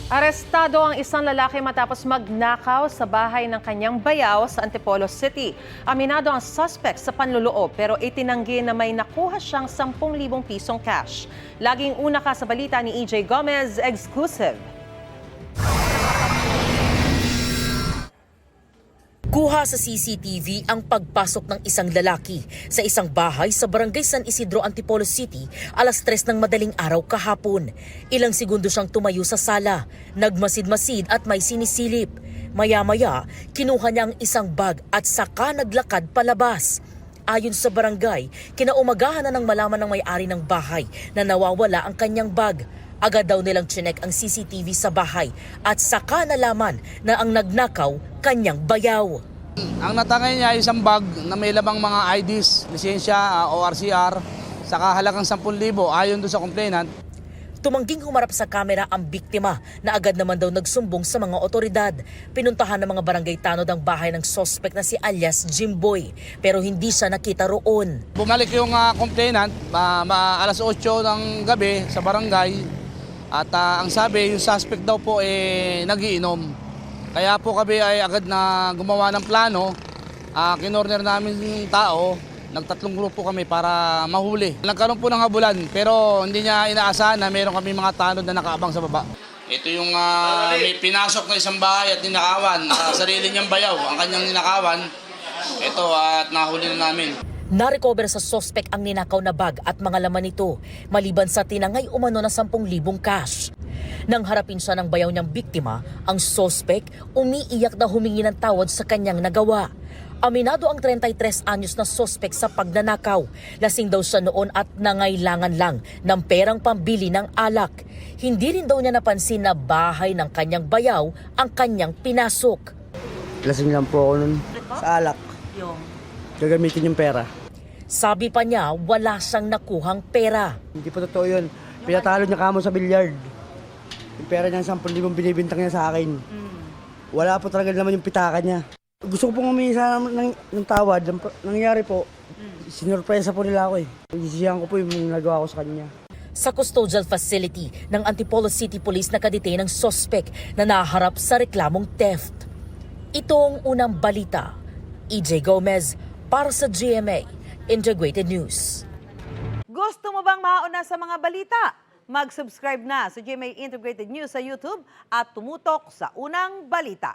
Arestado ang isang lalaki matapos magnakaw sa bahay ng kanyang bayaw sa Antipolo City. Aminado ang suspect sa panloloob pero itinanggi na may nakuha siyang 10,000 pisong cash. Laging una ka sa balita ni EJ Gomez, exclusive. Kuha sa CCTV ang pagpasok ng isang lalaki sa isang bahay sa Barangay San Isidro, Antipolo City, alas 3 ng madaling araw kahapon. Ilang segundo siyang tumayo sa sala, nagmasid-masid at may sinisilip. Maya-maya, kinuha niya ang isang bag at saka naglakad palabas. Ayon sa barangay, kinaumagahan na nang malaman ng may-ari ng bahay na nawawala ang kanyang bag. Agad daw nilang chinek ang CCTV sa bahay at saka nalaman na ang nagnakaw kanyang bayaw. Ang natangay niya ay isang bag na may lamang mga IDs, lisensya, ORCR, saka halagang 10,000 ayon doon sa complainant. Tumangging humarap sa kamera ang biktima na agad naman daw nagsumbong sa mga otoridad. Pinuntahan ng mga barangay tanod ang bahay ng suspect na si alias Jimboy pero hindi siya nakita roon. Bumalik yung complainant alas 8 ng gabi sa barangay at ang sabi yung suspect daw po nagiinom. Kaya po kami ay agad na gumawa ng plano, kinorner namin yung tao. Nagtatlong grupo kami para mahuli. Nagkaroon po ng habulan pero hindi niya inaasahan na meron kami mga tanod na nakaabang sa baba. Ito yung may pinasok na isang bahay at ninakawan. Sarili niyang bayaw, ang kanyang ninakawan. Ito at nahuli na namin. Narecover sa suspect ang ninakaw na bag at mga laman nito, maliban sa tinangay umano na 10,000 cash. Nang harapin siya ng bayaw niyang biktima, ang suspect umiiyak na humingi ng tawad sa kanyang nagawa. Aminado ang 33 anyos na suspect sa pagnanakaw. Lasing daw siya noon at nangailangan lang ng perang pambili ng alak. Hindi rin daw niya napansin na bahay ng kanyang bayaw ang kanyang pinasok. Lasing lang po ako nun sa alak. Gagamitin yung pera. Sabi pa niya, wala siyang nakuhang pera. Hindi po totoo yun. Pinatalo niya kamo sa bilyard. Yung pera niya 10,000 binibintang niya sa akin. Wala po talaga naman yung pitaka niya. Gusto ko pong humingi sana ng tawad. Nangyari po, sinurpresa po nila ako eh. Isisihan ko po yung nagawa ko sa kanya. Sa custodial facility ng Antipolo City Police nakadetain ang suspect na naharap sa reklamong theft. Ito ang unang balita. EJ Gomez para sa GMA Integrated News. Gusto mo bang mauna sa mga balita? Mag-subscribe na sa GMA Integrated News sa YouTube at tumutok sa unang balita.